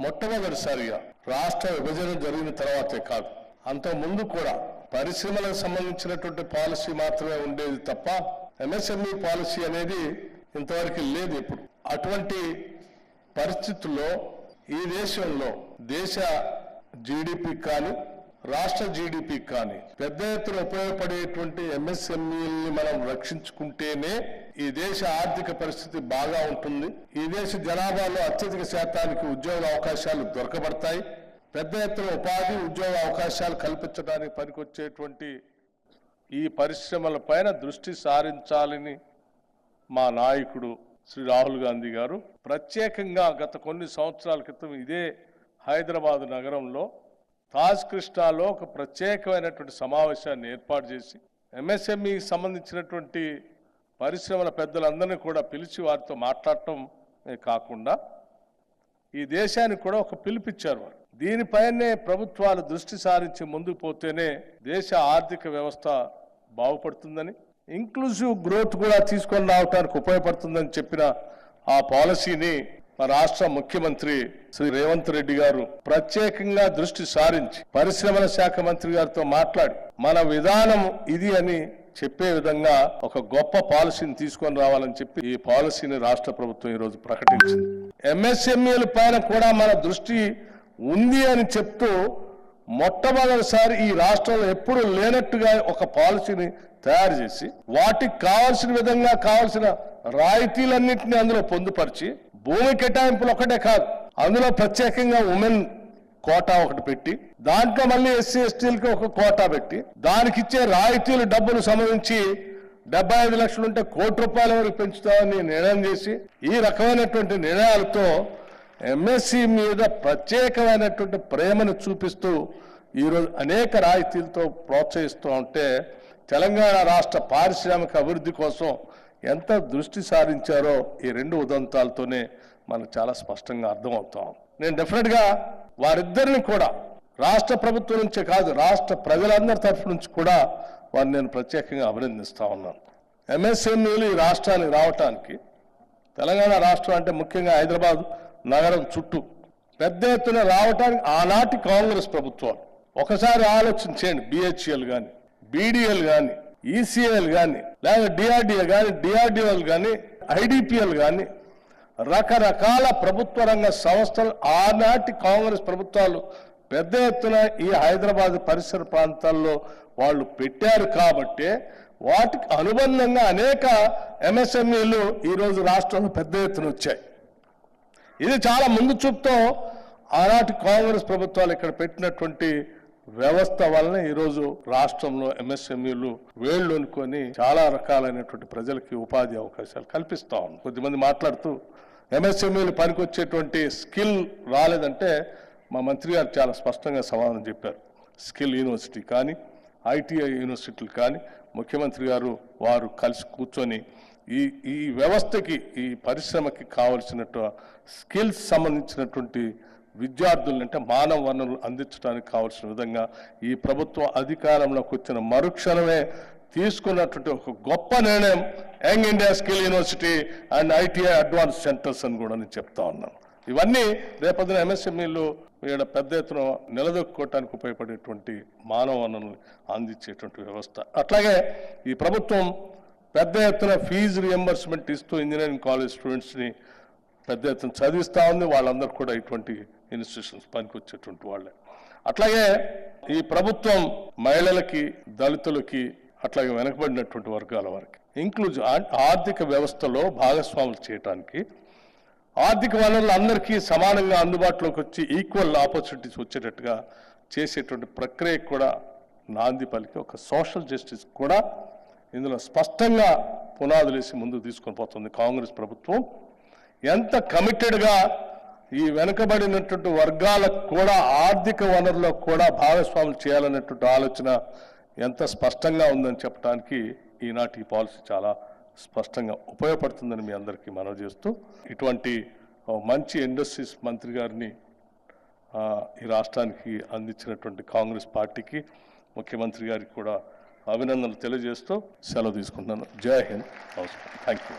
మొట్టమొదటిసారిగా రాష్ట్ర విభజన జరిగిన తర్వాతే కాదు, అంత ముందు కూడా పరిశ్రమలకు సంబంధించినటువంటి పాలసీ మాత్రమే ఉండేది తప్ప ఎంఎస్ఎంఈ పాలసీ అనేది ఇంతవరకు లేదు ఎప్పుడు. అటువంటి పరిస్థితుల్లో ఈ దేశంలో దేశ జీడిపి కానీ రాష్ట్ర జీడిపి కానీ పెద్ద ఎత్తున ఉపయోగపడేటువంటి ఎంఎస్ఎంఈల్ని మనం రక్షించుకుంటేనే ఈ దేశ ఆర్థిక పరిస్థితి బాగా ఉంటుంది. ఈ దేశ జనాభాలో అత్యధిక శాతానికి ఉద్యోగ అవకాశాలు దొరకబడతాయి. పెద్ద ఎత్తున ఉపాధి ఉద్యోగ అవకాశాలు కల్పించడానికి పనికొచ్చేటువంటి ఈ పరిశ్రమల పైన దృష్టి సారించాలని మా నాయకుడు శ్రీ రాహుల్ గాంధీ గారు ప్రత్యేకంగా గత కొన్ని సంవత్సరాల క్రితం ఇదే హైదరాబాద్ నగరంలో తాజ్ కృష్ణాలో ఒక ప్రత్యేకమైనటువంటి సమావేశాన్ని ఏర్పాటు చేసి ఎంఎస్ఎంఈకి సంబంధించినటువంటి పరిశ్రమల పెద్దలందరినీ కూడా పిలిచి వారితో మాట్లాడటమే కాకుండా ఈ దేశానికి కూడా ఒక పిలుపిచ్చారు. వారు దీనిపైనే ప్రభుత్వాలు దృష్టి సారించి ముందుకు పోతేనే దేశ ఆర్థిక వ్యవస్థ బాగుపడుతుందని, ఇంక్లూజివ్ గ్రోత్ కూడా తీసుకొని రావడానికి ఉపయోగపడుతుందని చెప్పిన ఆ పాలసీని మా రాష్ట్ర ముఖ్యమంత్రి శ్రీ రేవంత్ రెడ్డి గారు ప్రత్యేకంగా దృష్టి సారించి పరిశ్రమల శాఖ మంత్రి గారితో మాట్లాడి మన విధానం ఇది అని చెప్పే విధంగా ఒక గొప్ప పాలసీని తీసుకొని రావాలని చెప్పి ఈ పాలసీని రాష్ట్ర ప్రభుత్వం ఈరోజు ప్రకటించింది. ఎంఎస్ఎంఈల పైన కూడా మన దృష్టి ఉంది అని చెప్తూ మొట్టమొదటిసారి ఈ రాష్ట్రంలో ఎప్పుడు లేనట్టుగా ఒక పాలసీని తయారు చేసి వాటికి కావాల్సిన విధంగా కావాల్సిన రాయితీలన్నింటినీ అందులో పొందుపరిచి భూమి కేటాయింపులు ఒకటే కాదు, అందులో ప్రత్యేకంగా ఉమెన్ కోటా ఒకటి పెట్టి దాంట్లో మళ్ళీ ఎస్సీ ఎస్టీలకి ఒక కోటా పెట్టి దానికి ఇచ్చే రాయితీలు డబ్బులు సంబంధించి 75 లక్షలు ఉంటే ₹1 కోటి వరకు పెంచుతామని నిర్ణయం చేసి ఈ రకమైనటువంటి నిర్ణయాలతో ఎంఎస్సి మీద ప్రత్యేకమైనటువంటి ప్రేమను చూపిస్తూ ఈరోజు అనేక రాయితీలతో ప్రోత్సహిస్తూ ఉంటే తెలంగాణ రాష్ట్ర పారిశ్రామిక అభివృద్ధి కోసం ఎంత దృష్టి సారించారో ఈ రెండు ఉదంతాలతోనే మనకు చాలా స్పష్టంగా అర్థమవుతాం. నేను డెఫినెట్గా వారిద్దరిని కూడా రాష్ట్ర ప్రభుత్వం నుంచే కాదు రాష్ట్ర ప్రజలందరి తరఫు నుంచి కూడా వారిని నేను ప్రత్యేకంగా అభినందిస్తా ఉన్నాను. ఎంఎస్ఎంఈలు ఈ రాష్ట్రానికి రావటానికి తెలంగాణ రాష్ట్రం అంటే ముఖ్యంగా హైదరాబాద్ నగరం చుట్టూ పెద్ద ఎత్తున రావటానికి ఆనాటి కాంగ్రెస్ ప్రభుత్వాలు ఒకసారి ఆలోచించేయండి. బిహెచ్ఎల్ కానీ బీడీఎల్ కానీ ఈసీఎల్ కానీ లేదా డిఆర్డిఏ కానీ డిఆర్డిఓల్ కానీ ఐడిపిఎల్ కానీ రకరకాల ప్రభుత్వ రంగ సంస్థలు ఆనాటి కాంగ్రెస్ ప్రభుత్వాలు పెద్ద ఎత్తున ఈ హైదరాబాద్ పరిసర ప్రాంతాల్లో వాళ్ళు పెట్టారు కాబట్టే వాటికి అనుబంధంగా అనేక ఎంఎస్ఎంఈలు ఈరోజు రాష్ట్రంలో పెద్ద ఎత్తున వచ్చాయి. ఇది చాలా ముందు చూపుతో ఆనాటి కాంగ్రెస్ ప్రభుత్వాలు ఇక్కడ పెట్టినటువంటి వ్యవస్థ వలన ఈరోజు రాష్ట్రంలో ఎంఎస్ఎంఈలు వేళ్లు అనుకొని చాలా రకాలైనటువంటి ప్రజలకి ఉపాధి అవకాశాలు కల్పిస్తా ఉంది. కొద్దిమంది మాట్లాడుతూ ఎంఎస్ఎంఈలు పనికొచ్చేటువంటి స్కిల్ రాలేదంటే మా మంత్రి గారు చాలా స్పష్టంగా సమాధానం చెప్పారు. స్కిల్ యూనివర్సిటీ కానీ ఐటీఐ యూనివర్సిటీలు కానీ ముఖ్యమంత్రి గారు వారు కలిసి కూర్చొని ఈ వ్యవస్థకి ఈ పరిశ్రమకి కావలసినట్టు స్కిల్స్ సంబంధించినటువంటి విద్యార్థులను అంటే మానవ వనరులు అందించడానికి కావాల్సిన విధంగా ఈ ప్రభుత్వం అధికారంలోకి వచ్చిన మరుక్షణమే తీసుకున్నటువంటి ఒక గొప్ప నిర్ణయం young India skill university and ITI advance centres అని కూడా నేను చెప్తా ఉన్నాను. ఇవన్నీ రేపొద్దున ఎంఎస్ఎంఈలు ఇక్కడ పెద్ద ఎత్తున నిలదొక్కుకోవటానికి ఉపయోగపడేటువంటి మానవ వనరులు అందించేటువంటి వ్యవస్థ. అట్లాగే ఈ ప్రభుత్వం పెద్ద ఎత్తున ఫీజు రియంబర్స్మెంట్ ఇస్తూ ఇంజనీరింగ్ కాలేజ్ స్టూడెంట్స్ని పెద్ద ఎత్తున చదివిస్తూ ఉంది. వాళ్ళందరూ కూడా ఇటువంటి ఇన్స్టిట్యూషన్స్ పనికొచ్చేటువంటి వాళ్ళే. అట్లాగే ఈ ప్రభుత్వం మహిళలకి దళితులకి అట్లాగే వెనకబడినటువంటి వర్గాల వారికి ఇంక్లూజివ్ ఆర్థిక వ్యవస్థలో భాగస్వాములు చేయడానికి ఆర్థిక వనరులు అందరికీ సమానంగా అందుబాటులోకి వచ్చి ఈక్వల్ ఆపర్చునిటీస్ వచ్చేటట్టుగా చేసేటువంటి ప్రక్రియ కూడా నాంది పలికి ఒక సోషల్ జస్టిస్ కూడా ఇందులో స్పష్టంగా పునాదులేసి ముందుకు తీసుకొని పోతుంది కాంగ్రెస్ ప్రభుత్వం. ఎంత కమిటెడ్గా ఈ వెనుకబడినటువంటి వర్గాలకు కూడా ఆర్థిక వనరులకు కూడా భాగస్వాములు చేయాలనేటువంటి ఆలోచన ఎంత స్పష్టంగా ఉందని చెప్పడానికి ఈనాటి ఈ పాలసీ చాలా స్పష్టంగా ఉపయోగపడుతుందని మీ అందరికీ మనవి చేస్తూ ఇటువంటి మంచి ఇండస్ట్రీస్ మంత్రి గారిని ఈ రాష్ట్రానికి అందించినటువంటి కాంగ్రెస్ పార్టీకి ముఖ్యమంత్రి గారికి కూడా అభినందనలు తెలియజేస్తూ సెలవు తీసుకుంటున్నాను. జై హింద్. నమస్కారం. Thank you.